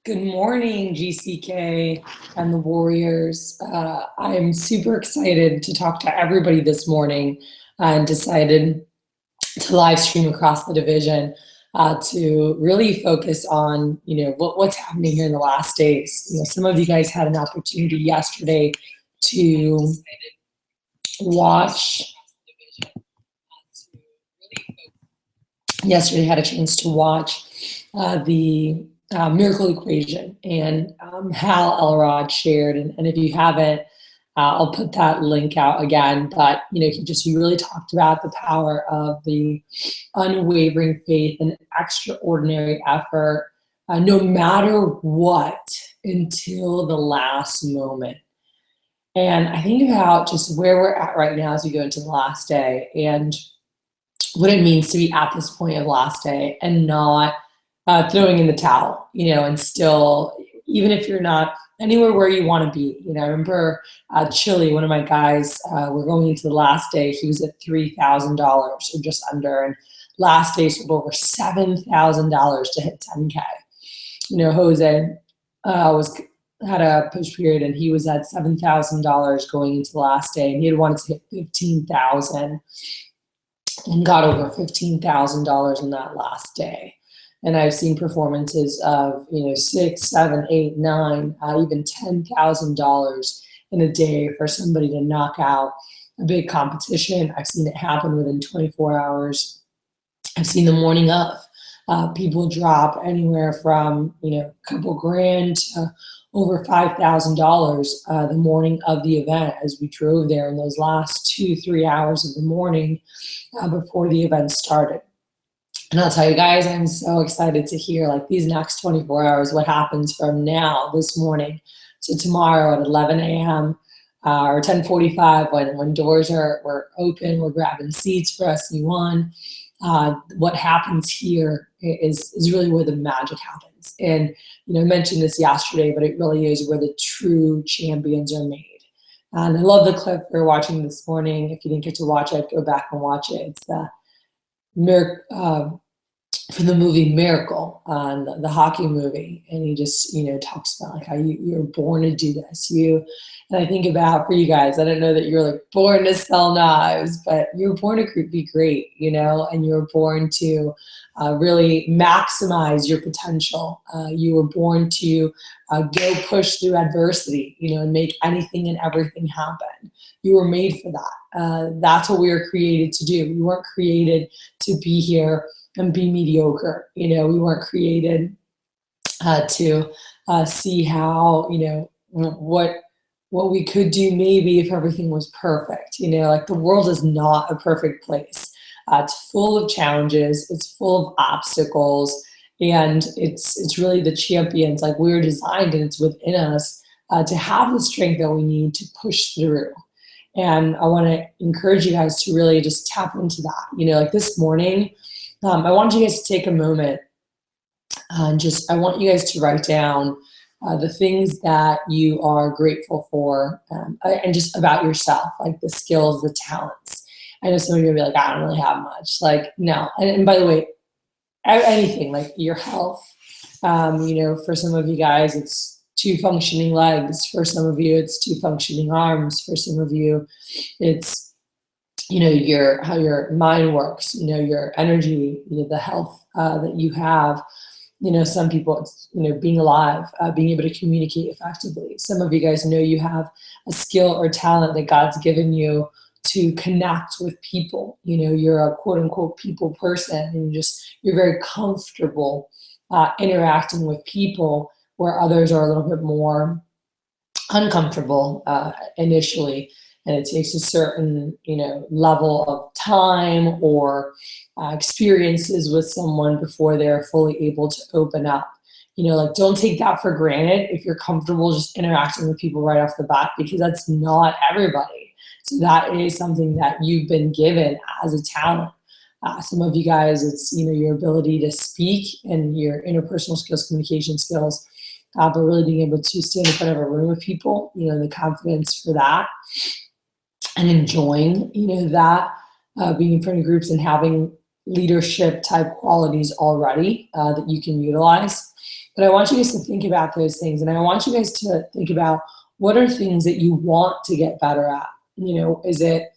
Good morning, GCK and the Warriors. I'm super excited to talk to everybody this morning and decided to live stream across the division to really focus on, what's happening here in the last days. Some of you guys had an opportunity yesterday to watch. Yesterday had a chance to watch the Miracle Equation, and Hal Elrod shared, and if you haven't, I'll put that link out again, but he really talked about the power of the unwavering faith and extraordinary effort, no matter what, until the last moment. And I think about just where we're at right now as we go into the last day, and what it means to be at this point of last day and not throwing in the towel, and still, even if you're not anywhere where you want to be. I remember Chile, one of my guys, we're going into the last day. He was at $3,000 or just under, and last day sold over $7,000 to hit 10K. Jose had a push period, and he was at $7,000 going into the last day, and he had wanted to hit 15,000 and got over $15,000 in that last day. And I've seen performances of, $6, $7, $8, $9, even $10,000 in a day for somebody to knock out a big competition. I've seen it happen within 24 hours. I've seen the morning of people drop anywhere from, a couple grand to over $5,000 the morning of the event as we drove there in those last 2-3 hours of the morning before the event started. And I'll tell you guys, I'm so excited to hear these next 24 hours, what happens from now, this morning, to tomorrow at 11 a.m. Or 10:45 when doors were open, we're grabbing seats for SC1. What happens here is really where the magic happens. And, I mentioned this yesterday, but it really is where the true champions are made. And I love the clip we're watching this morning. If you didn't get to watch it, go back and watch it. It's the from the movie Miracle, the hockey movie, and he just talks about how you're born to do this. And I think about, for you guys, I don't know that you're born to sell knives, but you're born to be great, and you're born to really maximize your potential. You were born to go push through adversity, and make anything and everything happen. You were made for that. That's what we were created to do. We weren't created to be here and be mediocre. We weren't created to see how, what we could do maybe if everything was perfect. The world is not a perfect place. It's full of challenges. It's full of obstacles. And it's really the champions, we're designed, and it's within us to have the strength that we need to push through. And I want to encourage you guys to really just tap into that. This morning, I want you guys to take a moment and I want you guys to write down the things that you are grateful for and just about yourself, the skills, the talents. I know some of you will be like, I don't really have much. No. And by the way, anything, your health, for some of you guys, it's 2 functioning legs. For some of you, it's 2 functioning arms. For some of you, it's how your mind works, your energy, the health that you have. Some people, it's, being alive, being able to communicate effectively. Some of you guys you have a skill or talent that God's given you to connect with people. You're a quote unquote people person, and you're very comfortable interacting with people where others are a little bit more uncomfortable initially. And it takes a certain, level of time or experiences with someone before they're fully able to open up. Don't take that for granted if you're comfortable just interacting with people right off the bat, because that's not everybody. So that is something that you've been given as a talent. Some of you guys, it's, your ability to speak and your interpersonal skills, communication skills, but really being able to stand in front of a room of people, the confidence for that. And enjoying, that, being in front of groups and having leadership type qualities already that you can utilize. But I want you guys to think about those things. And I want you guys to think about what are things that you want to get better at? Is it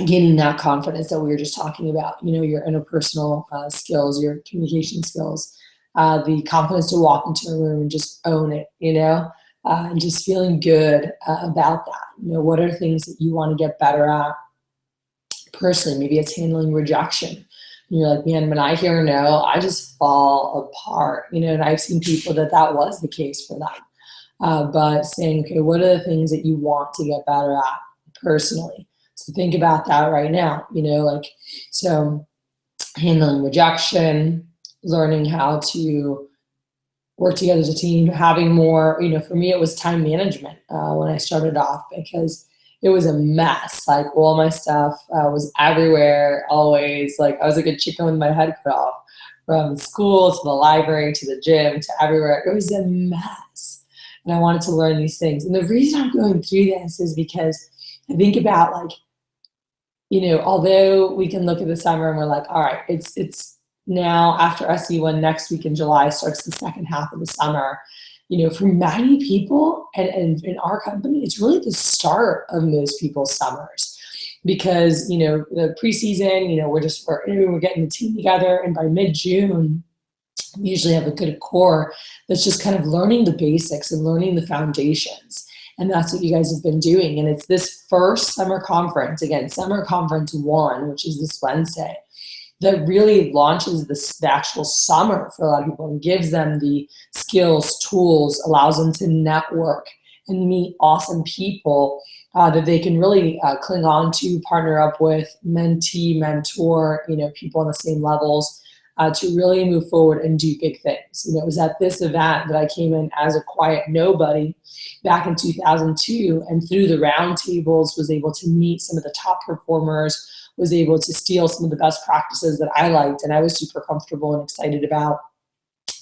gaining that confidence that we were just talking about, your interpersonal skills, your communication skills, the confidence to walk into a room and just own it, and just feeling good about that. What are things that you want to get better at personally? Maybe it's handling rejection. And you're like, man, when I hear no, I just fall apart, and I've seen people that was the case for them. But saying, okay, what are the things that you want to get better at personally? So think about that right now, so handling rejection, learning how to work together as a team, having more, for me, it was time management when I started off, because it was a mess. Like all my stuff was everywhere, always. Like I was like a chicken with my head cut off, from school to the library to the gym to everywhere. It was a mess. And I wanted to learn these things. And the reason I'm going through this is because I think about although we can look at the summer and we're like, all right, it's now after SC1 next week in July starts the second half of the summer. For many people and in our company, it's really the start of most people's summers, because, the preseason, we're getting the team together, and by mid-June, we usually have a good core that's just kind of learning the basics and learning the foundations. And that's what you guys have been doing. And it's this first summer conference, again, Summer Conference 1, which is this Wednesday, that really launches the actual summer for a lot of people and gives them the skills, tools, allows them to network and meet awesome people that they can really cling on to, partner up with, mentee, mentor, people on the same levels, to really move forward and do big things. It was at this event that I came in as a quiet nobody back in 2002, and through the roundtables was able to meet some of the top performers, was able to steal some of the best practices that I liked and I was super comfortable and excited about,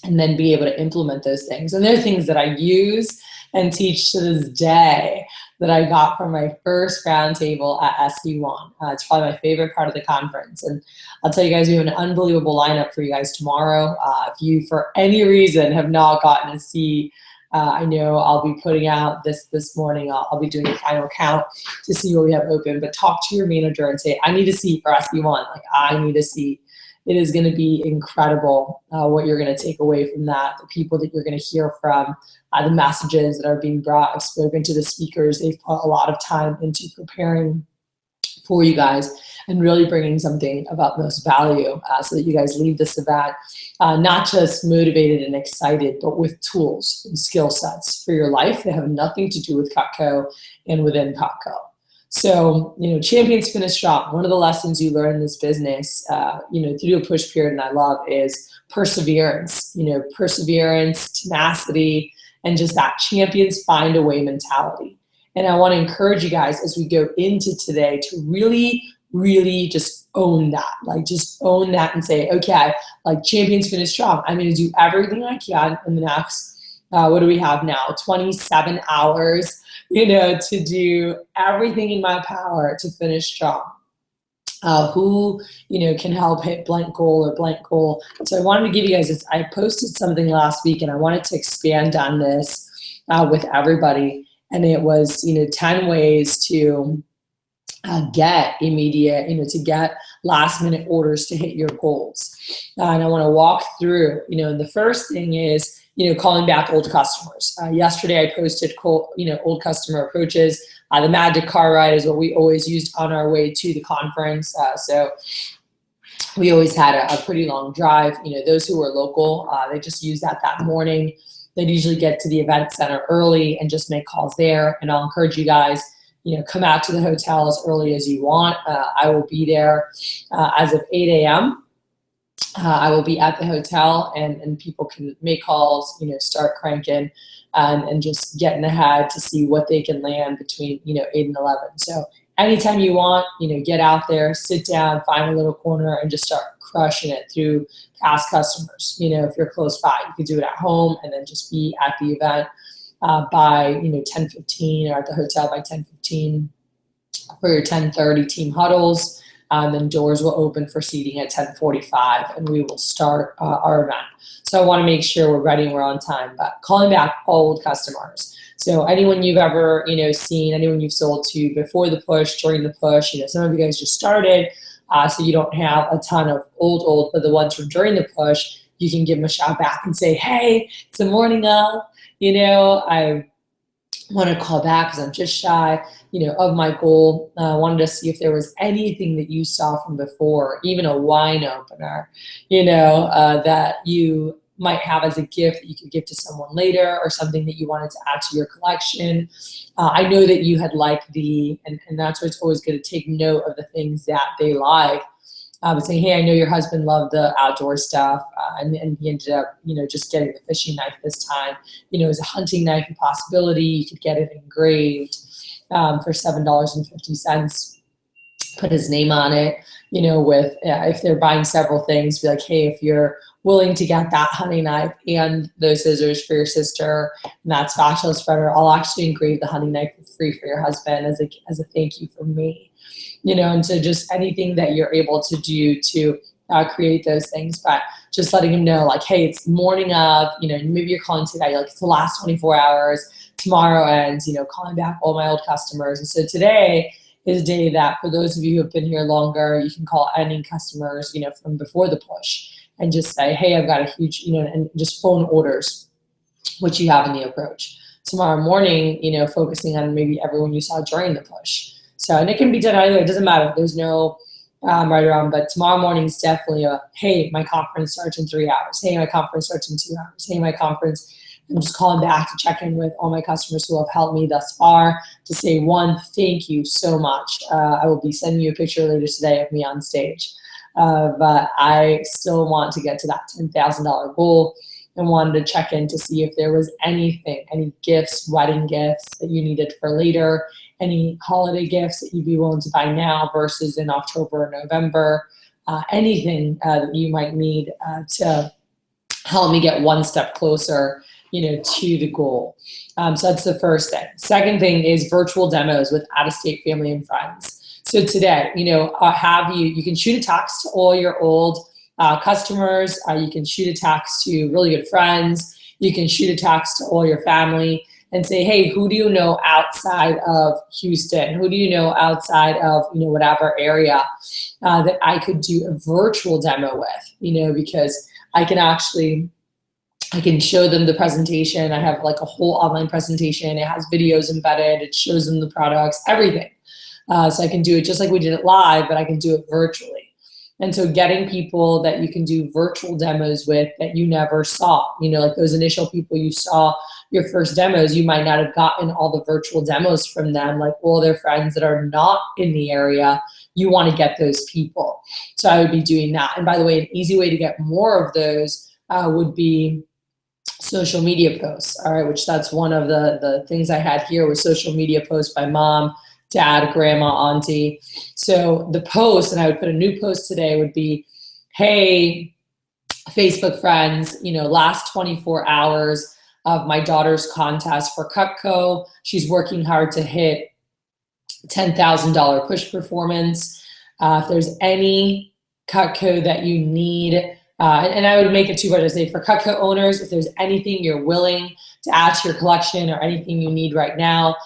and then be able to implement those things. And they're things that I use and teach to this day that I got from my first roundtable at SC1. It's probably my favorite part of the conference. And I'll tell you guys, we have an unbelievable lineup for you guys tomorrow. If you, for any reason, have not gotten a seat, I know I'll be putting out this morning. I'll be doing a final count to see what we have open. But talk to your manager and say, I need a seat for SC1. Like, I need a seat. It is going to be incredible what you're going to take away from that, the people that you're going to hear from, the messages that are being brought. I've spoken to the speakers. They've put a lot of time into preparing for you guys and really bringing something of utmost value so that you guys leave this event not just motivated and excited, but with tools and skill sets for your life that have nothing to do with Cutco and within Cutco. So, champions finish strong. One of the lessons you learn in this business, through a push period, and I love, is perseverance. Perseverance, tenacity, and just that champions find a way mentality. And I want to encourage you guys as we go into today to really, really just own that. Like, just own that and say, okay, like, champions finish strong. I'm going to do everything I can in the next, what do we have now? 27 hours. To do everything in my power to finish strong. Who, can help hit blank goal or blank goal. So I wanted to give you guys this. I posted something last week and I wanted to expand on this with everybody. And it was, 10 ways to get immediate, to get last minute orders to hit your goals. And I want to walk through, and the first thing is, calling back old customers. Yesterday I posted, old customer approaches. The magic car ride is what we always used on our way to the conference. So we always had a pretty long drive. Those who were local, they just used that morning. They'd usually get to the event center early and just make calls there. And I'll encourage you guys, come out to the hotel as early as you want. I will be there as of 8 a.m. I will be at the hotel and people can make calls, start cranking and just getting ahead to see what they can land between, 8 and 11. So anytime you want, get out there, sit down, find a little corner and just start crushing it through past customers. If you're close by, you can do it at home and then just be at the event by, 10:15 or at the hotel by 10:15 for your 10:30 team huddles. Then doors will open for seating at 10:45, and we will start our event. So I want to make sure we're ready and we're on time. But calling back old customers. So anyone you've ever, seen, anyone you've sold to before the push, during the push, some of you guys just started, so you don't have a ton of old, but the ones from during the push, you can give them a shout back and say, hey, it's the morning of, I want to call back because I'm just shy, of my goal. I wanted to see if there was anything that you saw from before, even a wine opener, that you might have as a gift that you could give to someone later, or something that you wanted to add to your collection. I know that you had liked and that's why it's always good to take note of the things that they like. But saying, hey, I know your husband loved the outdoor stuff, and he ended up, just getting the fishing knife this time. As a hunting knife a possibility. You could get it engraved for $7.50. Put his name on it, with if they're buying several things, be like, hey, if you're willing to get that hunting knife and those scissors for your sister and that spatula spreader, I'll actually engrave the hunting knife for free for your husband as a thank you from me. And so just anything that you're able to do to create those things, but just letting them know, like, hey, it's morning of, maybe you're calling today, like it's the last 24 hours, tomorrow ends, calling back all my old customers. And so today is a day that for those of you who have been here longer, you can call any customers, from before the push and just say, hey, I've got a huge, and just phone orders, what you have in the approach. Tomorrow morning, focusing on maybe everyone you saw during the push. So, and it can be done either way, it doesn't matter. There's no right or wrong, but tomorrow morning is definitely hey, my conference starts in 3 hours. Hey, my conference starts in 2 hours. Hey, my conference, I'm just calling back to check in with all my customers who have helped me thus far to say, one, thank you so much. I will be sending you a picture later today of me on stage. But I still want to get to that $10,000 goal and wanted to check in to see if there was anything, any gifts, wedding gifts that you needed for later, any holiday gifts that you'd be willing to buy now versus in October or November, anything that you might need to help me get one step closer, to the goal. So that's the first thing. Second thing is virtual demos with out-of-state family and friends. So today, you can shoot a text to all your old customers. You can shoot a text to really good friends. You can shoot a text to all your family and say, hey, who do you know outside of Houston? Who do you know outside of, whatever area that I could do a virtual demo with, because I can show them the presentation. I have like a whole online presentation. It has videos embedded. It shows them the products, everything. So I can do it just like we did it live, but I can do it virtually. And so getting people that you can do virtual demos with that you never saw, like those initial people you saw your first demos, you might not have gotten all the virtual demos from them, like all their friends that are not in the area. You want to get those people. So I would be doing that. And by the way, an easy way to get more of those would be social media posts, all right, which that's one of the things I had here was social media posts by mom, dad, grandma, auntie. So the post, and I would put a new post today, would be, hey, Facebook friends, last 24 hours of my daughter's contest for Cutco. She's working hard to hit $10,000 push performance. If there's any Cutco that you need, and I would make it two-part. I say for Cutco owners, if there's anything you're willing to add to your collection or anything you need right now,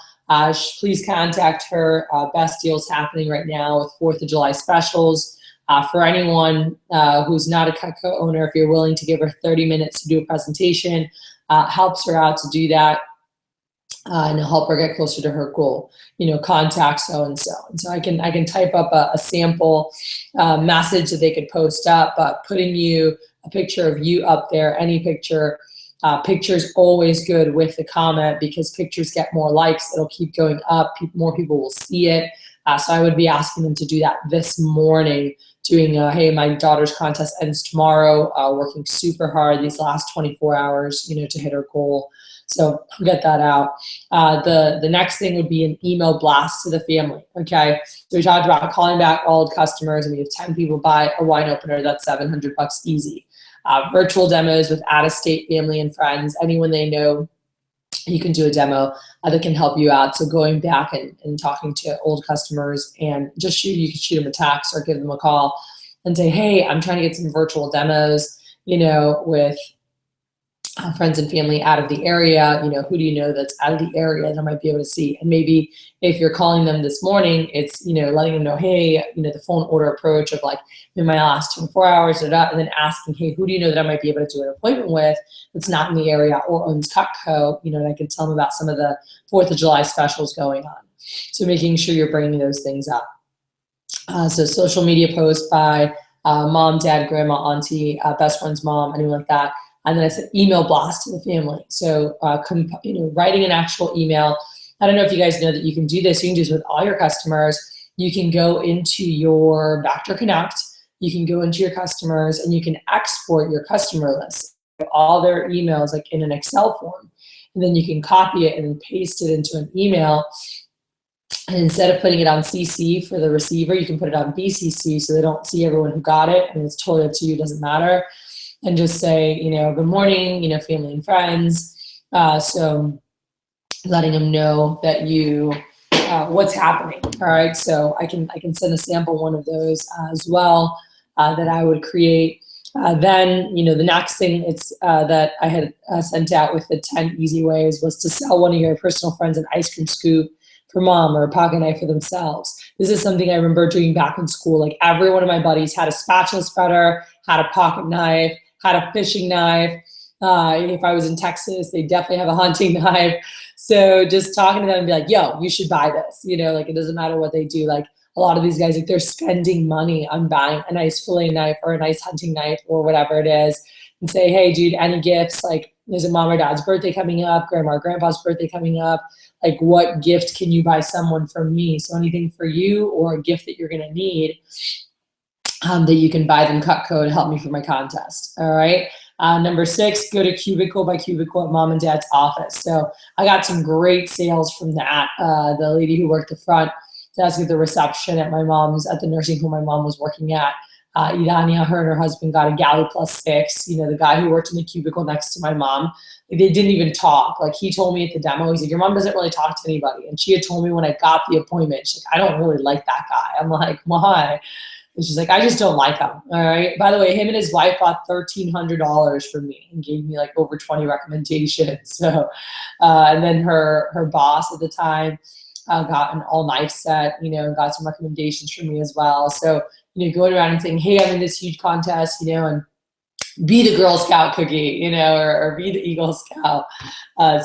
please contact her. Best deals happening right now with 4th of July specials. For anyone who's not a Cutco owner, if you're willing to give her 30 minutes to do a presentation, helps her out to do that and help her get closer to her goal. Contact so-and-so. And so I can type up a sample message that they could post up, but putting a picture of you up there, any picture. Picture's always good with the comment because pictures get more likes. It'll keep going up. More people will see it. So I would be asking them to do that this morning, doing, hey, my daughter's contest ends tomorrow, working super hard these last 24 hours, to hit her goal. So I'll get that out. The next thing would be an email blast to the family, okay? So we talked about calling back old customers, and we have 10 people buy a wine opener, that's $700 easy. Virtual demos with out-of-state family and friends, anyone they know you can do a demo that can help you out. So going back and talking to old customers and just you can shoot them a text or give them a call and say, hey, I'm trying to get some virtual demos, with friends and family out of the area. Who do you know that's out of the area that I might be able to see? And maybe if you're calling them this morning, it's, letting them know, hey, the phone order approach of like in my last 24 hours, and then asking, hey, who do you know that I might be able to do an appointment with that's not in the area or owns Cutco, and I can tell them about some of the 4th of July specials going on. So making sure you're bringing those things up. So social media posts by mom, dad, grandma, auntie, best friend's mom, anyone like that. And then I said email blast to the family. So, writing an actual email. I don't know if you guys know that you can do this. You can do this with all your customers. You can go into your Vector Connect. You can go into your customers and you can export your customer list, all their emails like in an Excel form. And then you can copy it and paste it into an email. And instead of putting it on CC for the receiver, you can put it on BCC so they don't see everyone who got it. And it's totally up to you, doesn't matter. And just say, good morning, family and friends. So letting them know that what's happening. All right. So I can send a sample one of those as well that I would create. Then, the next thing that I had sent out with the 10 easy ways was to sell one of your personal friends an ice cream scoop for mom or a pocket knife for themselves. This is something I remember doing back in school. Like every one of my buddies had a spatula spreader, had a pocket knife, had a fishing knife. If I was in Texas, they definitely have a hunting knife. So just talking to them and be like, yo, you should buy this. Like it doesn't matter what they do. Like a lot of these guys, like they're spending money on buying a nice fillet knife or a nice hunting knife or whatever it is, and say, hey, dude, any gifts? Like there's a mom or dad's birthday coming up, grandma or grandpa's birthday coming up. Like what gift can you buy someone from me? So anything for you or a gift that you're going to need that you can buy them Cutco to help me for my contest. All right. Number 6, go to cubicle by cubicle at mom and dad's office. So I got some great sales from that. The lady who worked the front desk at the reception at the nursing home my mom was working at. Idania, her and her husband got a Galley Plus 6. The guy who worked in the cubicle next to my mom, they didn't even talk. Like he told me at the demo, he's like, your mom doesn't really talk to anybody. And she had told me when I got the appointment, she's like, I don't really like that guy. I'm like, why? And she's like, I just don't like him. All right. By the way, him and his wife bought $1,300 from me and gave me like over 20 recommendations. So, and then her boss at the time got an all knife set, got some recommendations from me as well. So, going around and saying, hey, I'm in this huge contest, and be the Girl Scout cookie, or be the Eagle Scout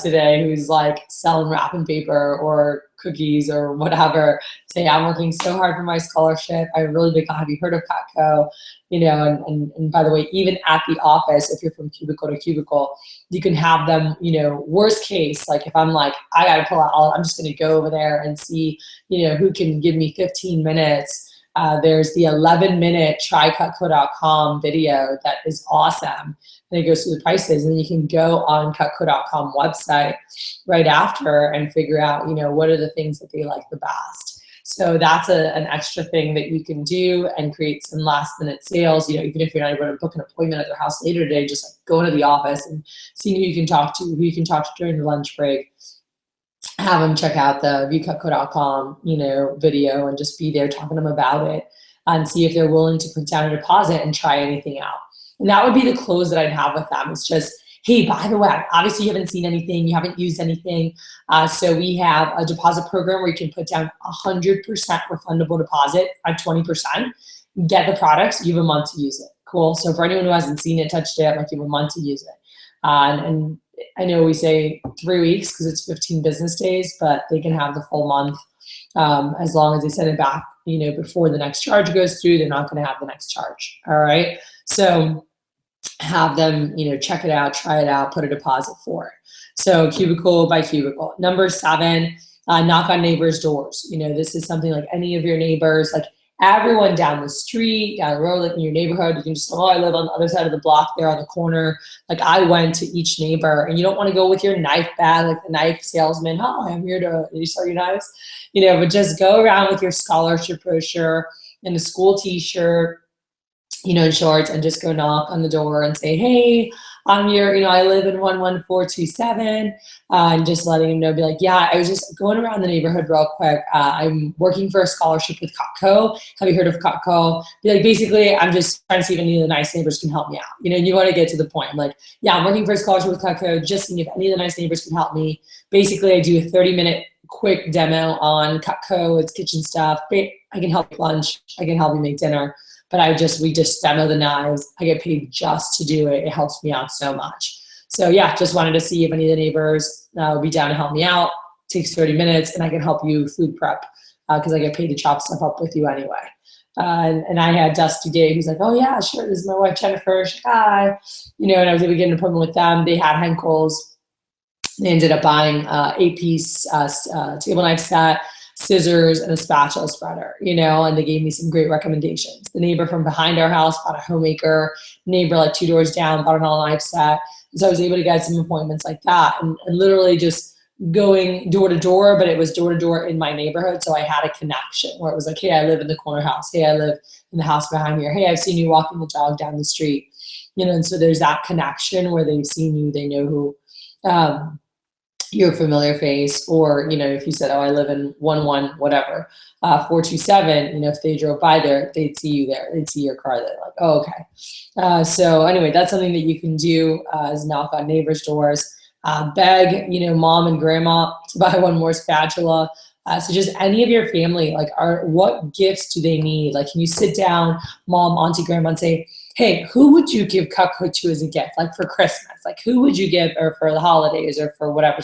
today who's like selling wrapping paper or cookies or whatever. Say, I'm working so hard for my scholarship. I'm really big. Have you heard of Cutco? And by the way, even at the office, if you're from cubicle to cubicle, you can have them, worst case, like if I'm like, I got to pull out I'm just going to go over there and see, who can give me 15 minutes. There's the 11-minute trycutco.com video that is awesome. And it goes through the prices, and then you can go on cutco.com website right after and figure out, what are the things that they like the best. So that's an extra thing that you can do and create some last-minute sales. Even if you're not able to book an appointment at their house later today, just like go into the office and see who you can talk to during the lunch break. Have them check out the viewcutco.com, video and just be there talking to them about it and see if they're willing to put down a deposit and try anything out. And that would be the close that I'd have with them. It's just, hey, by the way, obviously you haven't seen anything, you haven't used anything. So we have a deposit program where you can put down 100% refundable deposit at 20%, get the products, you have a month to use it. Cool. So for anyone who hasn't seen it, touched it, like you have a month to use it. And I know we say 3 weeks because it's 15 business days, but they can have the full month as long as they send it back, before the next charge goes through. They're not going to have the next charge. All right. So have them, check it out, try it out, put a deposit for it. So cubicle by cubicle. Number 7, knock on neighbors' doors. This is something like any of your neighbors, like everyone down the street, down the road, like in your neighborhood, you can just say, oh, I live on the other side of the block there on the corner. Like I went to each neighbor, and you don't want to go with your knife bag, like the knife salesman. Oh, I'm here to sell your knives, but just go around with your scholarship brochure and a school t-shirt, and shorts, and just go knock on the door and say, hey, I'm your, I live in 11427, and just letting him know, be like, yeah, I was just going around the neighborhood real quick. I'm working for a scholarship with Cutco. Have you heard of Cutco? Be like, basically, I'm just trying to see if any of the nice neighbors can help me out. You want to get to the point. I'm like, yeah, I'm working for a scholarship with Cutco, just seeing if any of the nice neighbors can help me. Basically, I do a 30-minute quick demo on Cutco, it's kitchen stuff. I can help you lunch. I can help you make dinner. But we just demo the knives. I get paid just to do it. It helps me out so much. So yeah, just wanted to see if any of the neighbors would be down to help me out. It takes 30 minutes and I can help you food prep because I get paid to chop stuff up with you anyway. And I had Dusty Day who's like, oh yeah, sure, this is my wife Jennifer. She's like, hi. And I was able to get an appointment with them. They had Henkel's. They ended up buying 8-piece table knife set, scissors, and a spatula spreader, and they gave me some great recommendations. The neighbor from behind our house bought a homemaker. Neighbor like 2 doors down bought an all-knife set. And so I was able to get some appointments like that and literally just going door to door, but it was door to door in my neighborhood. So I had a connection where it was like, hey, I live in the corner house. Hey, I live in the house behind here. Hey, I've seen you walking the dog down the street. And so there's that connection where they've seen you, they know who your familiar face, or if you said, oh, I live in 427, if they drove by there, they'd see you there, they'd see your car there, like, oh, okay. So anyway, that's something that you can do is knock on neighbors' doors, beg mom and grandma to buy one more spatula. So just any of your family, like, what gifts do they need? Like, can you sit down, mom, auntie, grandma, and say, hey, who would you give Cutco to as a gift? Like for Christmas, like who would you give, or for the holidays, or for whatever,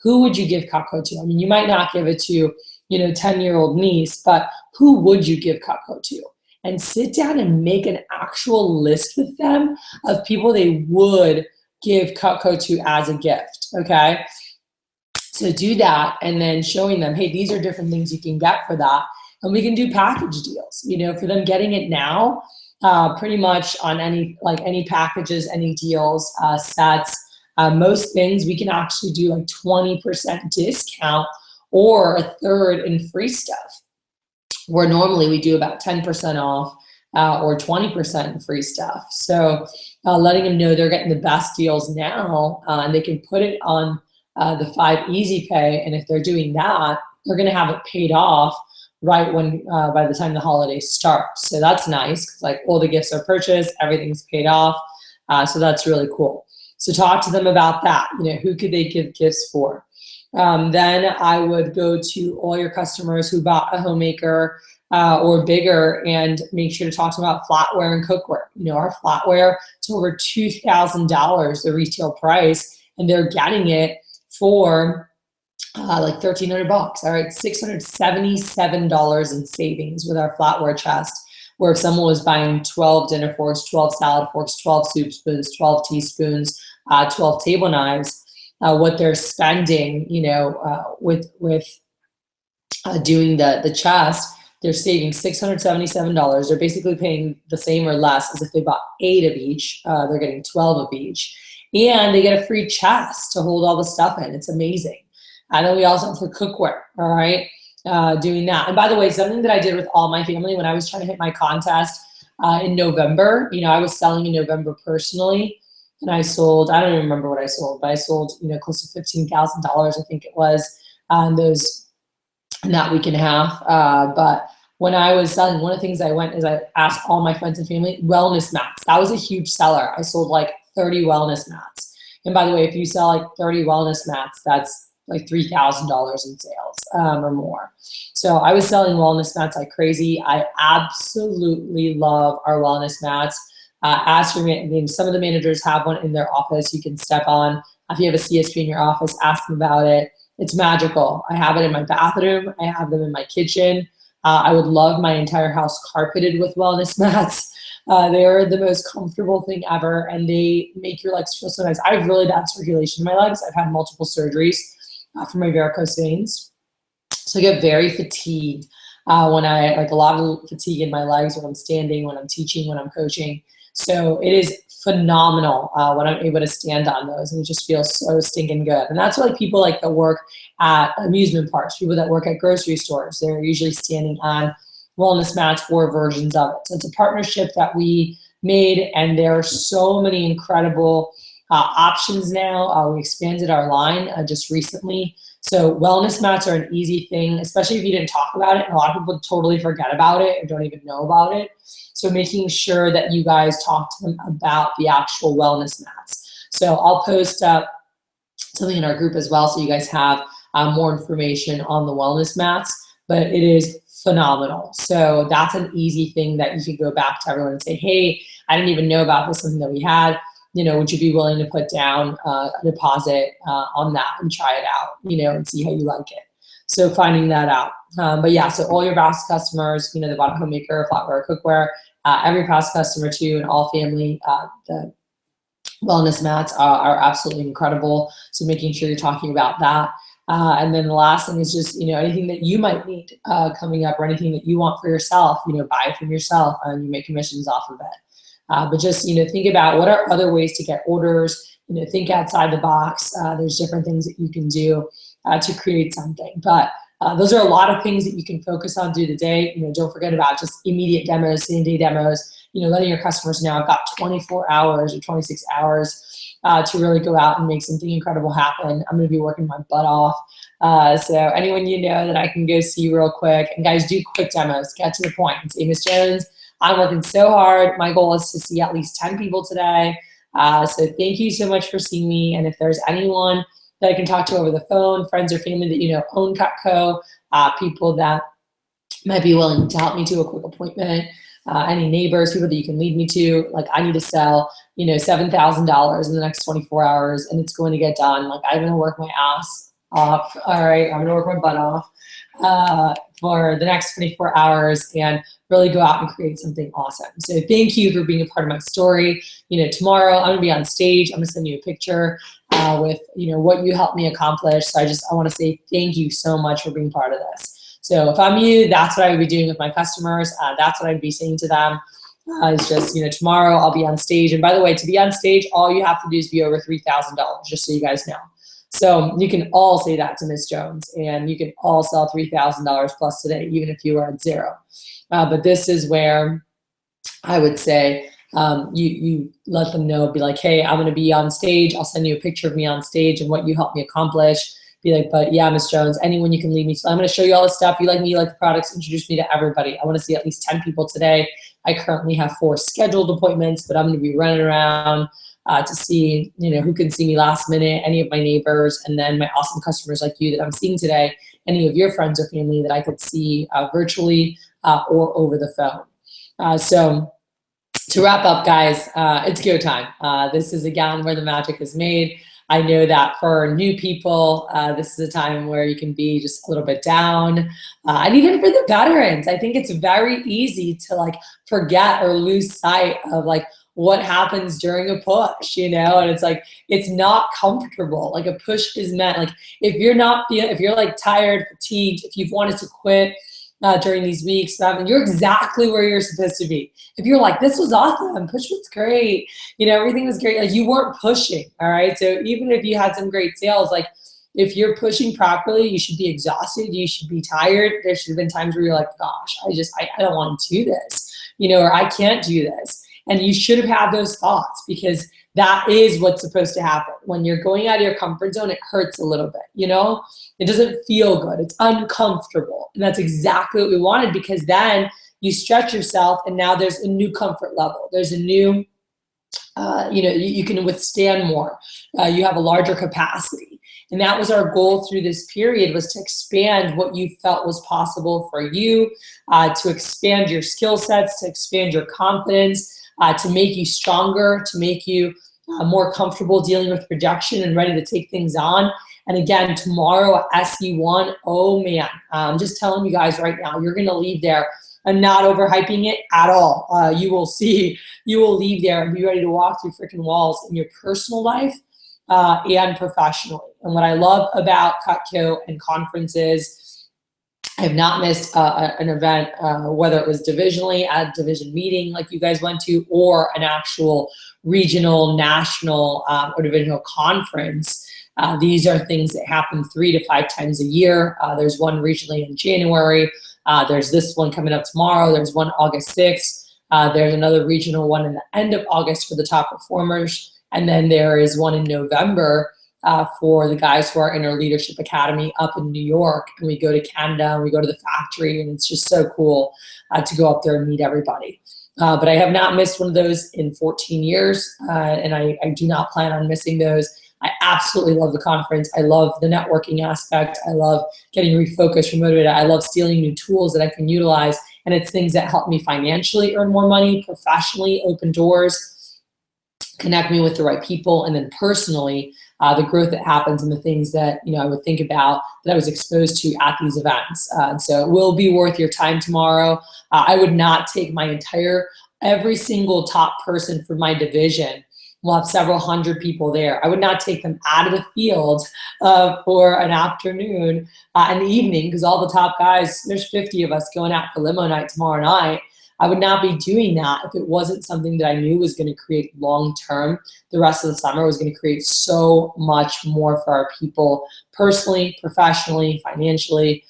who would you give Cutco to? I mean, you might not give it to, 10-year-old niece, but who would you give Cutco to? And sit down and make an actual list with them of people they would give Cutco to as a gift, okay? So do that, and then showing them, hey, these are different things you can get for that. And we can do package deals, for them getting it now, pretty much on any packages, any deals, sets, most things we can actually do like 20% discount or a third in free stuff, where normally we do about 10% off or 20% in free stuff. So letting them know they're getting the best deals now, and they can put it on the 5 Easy Pay, and if they're doing that, they're going to have it paid off right when by the time the holidays start. So that's nice because like all the gifts are purchased, everything's paid off. So that's really cool. So talk to them about that. Who could they give gifts for? Then I would go to all your customers who bought a homemaker or bigger, and make sure to talk to them about flatware and cookware. Our flatware, it's over $2,000, the retail price, and they're getting it for like $1,300. All right, $677 in savings with our flatware chest, where if someone was buying 12 dinner forks, 12 salad forks, 12 soup spoons, 12 teaspoons, 12 table knives, what they're spending, with doing the chest, they're saving $677. They're basically paying the same or less as if they bought 8 of each. They're getting 12 of each, and they get a free chest to hold all the stuff in. It's amazing. And then we also have the cookware, all right, doing that. And by the way, something that I did with all my family when I was trying to hit my contest in November, I was selling in November personally, and I sold, I don't even remember what I sold, but I sold, close to $15,000, I think it was, in that week and a half. But when I was selling, one of the things I asked all my friends and family, wellness mats. That was a huge seller. I sold like 30 wellness mats. And by the way, if you sell like 30 wellness mats, that's like $3,000 in sales or more. So I was selling wellness mats like crazy. I absolutely love our wellness mats. Ask your some of the managers have one in their office you can step on. If you have a CSP in your office, ask them about it. It's magical. I have it in my bathroom. I have them in my kitchen. I would love my entire house carpeted with wellness mats. They're the most comfortable thing ever, and they make your legs feel so nice. I have really bad circulation in my legs. I've had multiple surgeries for my varicose veins. So I get very fatigued when I, like a lot of fatigue in my legs when I'm standing, when I'm teaching, when I'm coaching. So it is phenomenal when I'm able to stand on those, and it just feels so stinking good. And that's why people like that work at amusement parks, people that work at grocery stores, they're usually standing on wellness mats or versions of it. So it's a partnership that we made, and there are so many incredible options now. We expanded our line just recently. So wellness mats are an easy thing, especially if you didn't talk about it. And a lot of people totally forget about it or don't even know about it. So making sure that you guys talk to them about the actual wellness mats. So I'll post something in our group as well so you guys have more information on the wellness mats, but it is phenomenal. So that's an easy thing that you can go back to everyone and say, hey, I didn't even know about this, something that we had. Would you be willing to put down a deposit on that and try it out, and see how you like it? So finding that out. But yeah, so all your past customers, the bottom homemaker, flatware, cookware, every past customer too, and all family, the wellness mats are absolutely incredible. So making sure you're talking about that. And then the last thing is just, anything that you might need coming up or anything that you want for yourself, buy from yourself and you make commissions off of it. But just, think about what are other ways to get orders, think outside the box. There's different things that you can do to create something. But those are a lot of things that you can focus on through the day. Don't forget about just immediate demos, same day demos, letting your customers know I've got 24 hours or 26 hours to really go out and make something incredible happen. I'm going to be working my butt off. So anyone that I can go see real quick. And guys, do quick demos. Get to the point. Say, Miss Jones, I'm working so hard. My goal is to see at least 10 people today. So thank you so much for seeing me. And if there's anyone that I can talk to over the phone, friends or family that own Cutco, people that might be willing to help me to a quick appointment, any neighbors, people that you can lead me to, like I need to sell, $7,000 in the next 24 hours and it's going to get done. Like I'm going to work my ass off. All right. I'm going to work my butt off for the next 24 hours and really go out and create something awesome. So thank you for being a part of my story. Tomorrow I'm going to be on stage. I'm going to send you a picture with, what you helped me accomplish. So I want to say thank you so much for being part of this. So if I'm you, that's what I would be doing with my customers. That's what I'd be saying to them. It's just, tomorrow I'll be on stage. And by the way, to be on stage, all you have to do is be over $3,000, just so you guys know. So you can all say that to Miss Jones, and you can all sell $3,000 plus today, even if you are at zero. But this is where I would say you let them know, be like, hey, I'm going to be on stage. I'll send you a picture of me on stage and what you helped me accomplish. Be like, but yeah, Miss Jones, anyone you can lead me to. I'm going to show you all the stuff. You like me, you like the products, introduce me to everybody. I want to see at least 10 people today. I currently have 4 scheduled appointments, but I'm going to be running around to see, who can see me last minute, any of my neighbors, and then my awesome customers like you that I'm seeing today, any of your friends or family that I could see virtually or over the phone. So to wrap up, guys, it's go time. This is, again, where the magic is made. I know that for new people, this is a time where you can be just a little bit down. And even for the veterans, I think it's very easy to forget or lose sight of what happens during a push, and it's it's not comfortable. A push is meant, if you're tired, fatigued, if you've wanted to quit during these weeks, you're exactly where you're supposed to be. If you're this was awesome, push was great, everything was great, you weren't pushing, all right? So even if you had some great sales, if you're pushing properly, you should be exhausted, you should be tired. There should have been times where you're gosh, I don't want to do this, or I can't do this. And you should have had those thoughts, because that is what's supposed to happen. When you're going out of your comfort zone, it hurts a little bit, It doesn't feel good. It's uncomfortable. And that's exactly what we wanted, because then you stretch yourself and now there's a new comfort level. There's a new, you can withstand more. You have a larger capacity. And that was our goal through this period, was to expand what you felt was possible for you, to expand your skill sets, to expand your confidence, to make you stronger, to make you more comfortable dealing with rejection and ready to take things on. And again, tomorrow at SC1, oh man, I'm just telling you guys right now, you're going to leave there. I'm not overhyping it at all. You will leave there and be ready to walk through freaking walls in your personal life and professionally. And what I love about Cutco and conferences, I have not missed an event, whether it was divisionally at a division meeting like you guys went to, or an actual regional, national, or divisional conference. These are things that happen 3 to 5 times a year. There's one regionally in January. There's this one coming up tomorrow. There's one August 6th. There's another regional one in the end of August for the top performers. And then there is one in November for the guys who are in our leadership academy up in New York. And we go to Canada and we go to the factory, and it's just so cool to go up there and meet everybody. But I have not missed one of those in 14 years, and I do not plan on missing those. I absolutely love the conference. I love the networking aspect. I love getting refocused, remotivated. I love stealing new tools that I can utilize, and it's things that help me financially earn more money, professionally open doors, connect me with the right people, and then personally, the growth that happens and the things that I would think about that I was exposed to at these events. And so it will be worth your time tomorrow. I would not take my every single top person from my division. We'll have several hundred people there. I would not take them out of the field for an afternoon and evening, because all the top guys, there's 50 of us going out for limo night tomorrow night. I would not be doing that if it wasn't something that I knew was going to create long-term. The rest of the summer was going to create so much more for our people, personally, professionally, financially.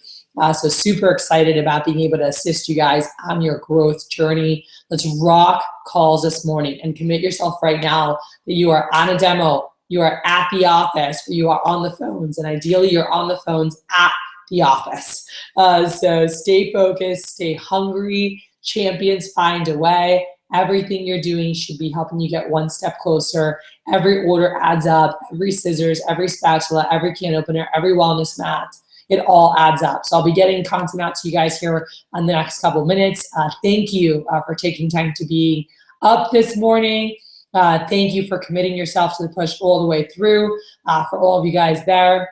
So super excited about being able to assist you guys on your growth journey. Let's rock calls this morning and commit yourself right now that you are on a demo, you are at the office, or you are on the phones, and ideally you're on the phones at the office. So stay focused, stay hungry. Champions find a way. Everything you're doing should be helping you get one step closer. Every order adds up. Every scissors, every spatula, every can opener, every wellness mat. It all adds up. So I'll be getting content out to you guys here on the next couple of minutes. Thank you for taking time to be up this morning. Thank you for committing yourself to the push all the way through. For all of you guys there,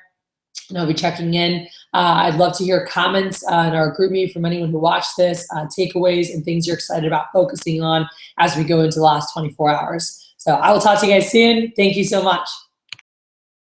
and I'll be checking in. I'd love to hear comments in our group meet from anyone who watched this, takeaways and things you're excited about focusing on as we go into the last 24 hours. So I will talk to you guys soon. Thank you so much.